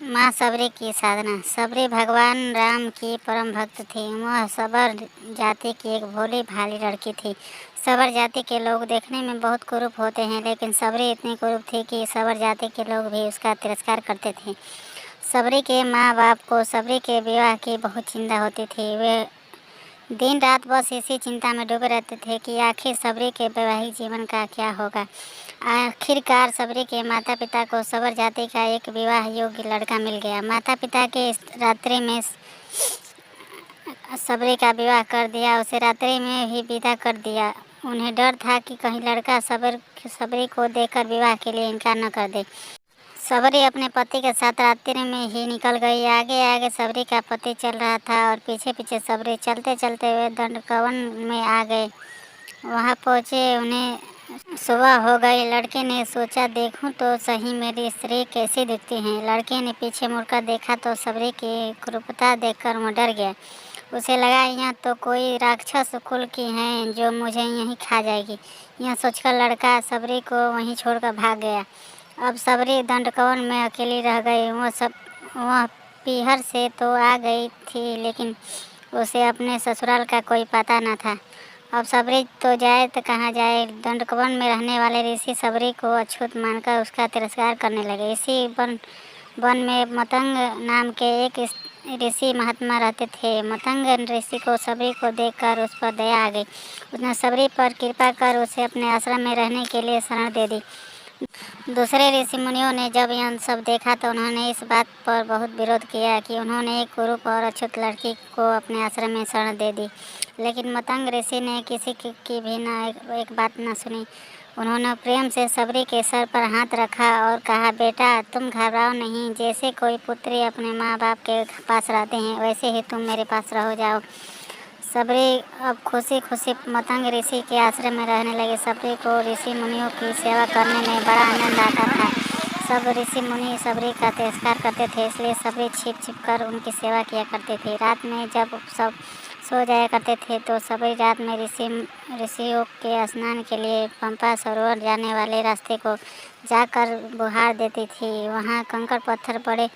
माँ सबरी की साधना। सबरी भगवान राम की परम भक्त थी। वह सबर जाति की एक भोली भाली लड़की थी। सबर जाति के लोग देखने में बहुत कुरूप होते हैं, लेकिन सबरी इतनी कुरूप थी कि सबर जाति के लोग भी उसका तिरस्कार करते थे। सबरी के माँ बाप को सबरी के विवाह की बहुत चिंता होती थी। वे दिन रात बस इसी चिंता में डूबे रहते थे कि आखिर सबरी के वैवाहिक जीवन का क्या होगा। आखिरकार सबरी के माता पिता को सबर जाति का एक विवाह योग्य लड़का मिल गया। माता पिता के इस रात्रि में सबरी का विवाह कर दिया। उसे रात्रि में ही विदा कर दिया। उन्हें डर था कि कहीं लड़का सबरी को देखकर विवाह के लिए इनकार न कर दे। सबरी अपने पति के साथ रात्रि में ही निकल गई। आगे आगे सबरी का पति चल रहा था और पीछे पीछे सबरी। चलते चलते वे दंडकवन में आ गए। वहाँ पहुँचे, उन्हें सुबह हो गई। लड़के ने सोचा, देखूं तो सही मेरी स्त्री कैसी दिखती है। लड़के ने पीछे मुड़कर देखा तो सबरी की क्रूरता देखकर वह डर गया। उसे लगा, यह तो कोई राक्षस कुल की है जो मुझे यहीं खा जाएगी। यह सोचकर लड़का सबरी को वहीं छोड़कर भाग गया। अब सबरी दंडकवन में अकेली रह गई। वह पीहर से तो आ गई थी, लेकिन उसे अपने ससुराल का कोई पता न था। अब सबरी तो जाए तो कहाँ जाए। दंडकवन में रहने वाले ऋषि सबरी को अछूत मानकर उसका तिरस्कार करने लगे। इसी वन में मतंग नाम के एक ऋषि महात्मा रहते थे। मतंग ऋषि को सबरी को देखकर उस पर दया आ गई। उसने सबरी पर कृपा कर उसे अपने आश्रम में रहने के लिए शरण दे दी। दूसरे ऋषि मुनियों ने जब यह सब देखा तो उन्होंने इस बात पर बहुत विरोध किया कि उन्होंने एक कुरूप और अछूत लड़की को अपने आश्रम में शरण दे दी। लेकिन मतंग ऋषि ने किसी की भी एक बात न सुनी। उन्होंने प्रेम से सबरी के सर पर हाथ रखा और कहा, बेटा तुम घबराओ नहीं। जैसे कोई पुत्री अपने माँ बाप के पास रहते हैं, वैसे ही तुम मेरे पास रहो जाओ। सबरी अब खुशी खुशी मतंग ऋषि के आश्रम में रहने लगे। सबरी को ऋषि मुनियों की सेवा करने में बड़ा आनंद आता था। सब ऋषि मुनि सबरी का तिरस्कार करते थे, इसलिए सबरी छिप छिप कर उनकी सेवा किया करते थे। रात में जब सब सो जाया करते थे तो सबरी रात में ऋषियों के स्नान के लिए पंपा सरोवर जाने वाले रास्ते को जाकर बुहार देती थी। वहाँ कंकड़ पत्थर पड़े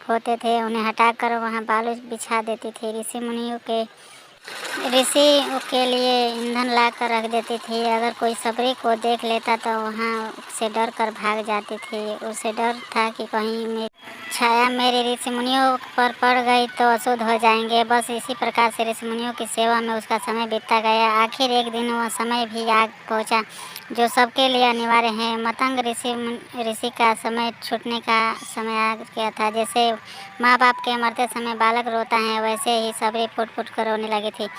होते थे, उन्हें हटाकर वहाँ बालू बिछा देती थी। ऋषि के लिए ईंधन ला कर रख देती थी। अगर कोई सबरी को देख लेता तो वहाँ से डर कर भाग जाती थी। उसे डर था कि कहीं छाया मेरे ऋषि मुनियों पर पड़ गई तो अशुद्ध हो जाएंगे। बस इसी प्रकार से ऋषि मुनियों की सेवा में उसका समय बीतता गया। आखिर एक दिन वह समय भी आ पहुँचा जो सबके लिए अनिवार्य है। मतंग ऋषि का समय छूटने का समय आ गया था। जैसे माँ बाप के मरते समय बालक रोता है, वैसे ही सबरी फुट फुट कर रोने लगी थी।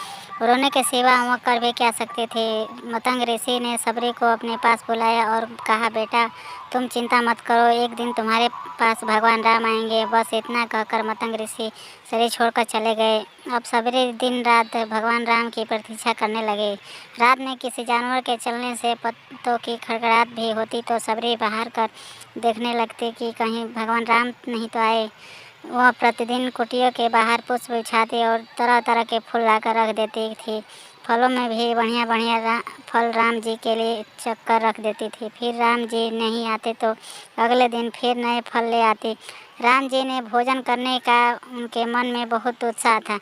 रोने के सिवा वह कर भी क्या सकते थे। मतंग ऋषि ने सबरी को अपने पास बुलाया और कहा, बेटा तुम चिंता मत करो, एक दिन तुम्हारे पास भगवान राम आएंगे। बस इतना कहकर मतंग ऋषि शरीर छोड़कर चले गए। अब सबरी दिन रात भगवान राम की प्रतीक्षा करने लगे। रात में किसी जानवर के चलने से पत्तों की खड़खड़ाहट भी होती तो सबरी बाहर कर देखने लगती कि कहीं भगवान राम नहीं तो आए। वह प्रतिदिन कुटिया के बाहर पुष्प बिछाती और तरह तरह के फूल लाकर रख देती थी। फलों में भी बढ़िया बढ़िया फल राम जी के लिए चक्कर रख देती थी। फिर राम जी नहीं आते तो अगले दिन फिर नए फल ले आती। राम जी ने भोजन करने का उनके मन में बहुत उत्साह था।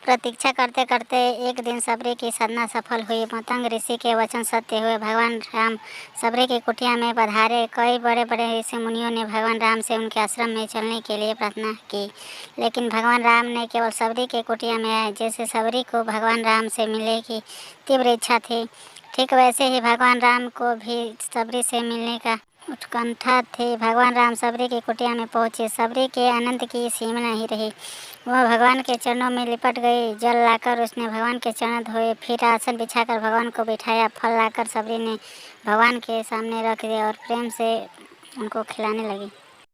प्रतीक्षा करते करते एक दिन सबरी की साधना सफल हुई। मतंग ऋषि के वचन सत्य हुए। भगवान राम सबरी की कुटिया में पधारे। कई बड़े बड़े ऋषि मुनियों ने भगवान राम से उनके आश्रम में चलने के लिए प्रार्थना की, लेकिन भगवान राम ने केवल सबरी के कुटिया में आए। जैसे सबरी को भगवान राम से मिलने की तीव्र इच्छा थी, ठीक वैसे ही भगवान राम को भी सबरी से मिलने का उत्कंठा थी। भगवान राम सबरी की कुटिया में पहुँचे। सबरी के आनंद की सीमा नहीं रही। वह भगवान के चरणों में लिपट गई। जल लाकर उसने भगवान के चरण धोए, फिर आसन बिछाकर भगवान को बिठाया। फल लाकर सबरी ने भगवान के सामने रख दिया और प्रेम से उनको खिलाने लगी।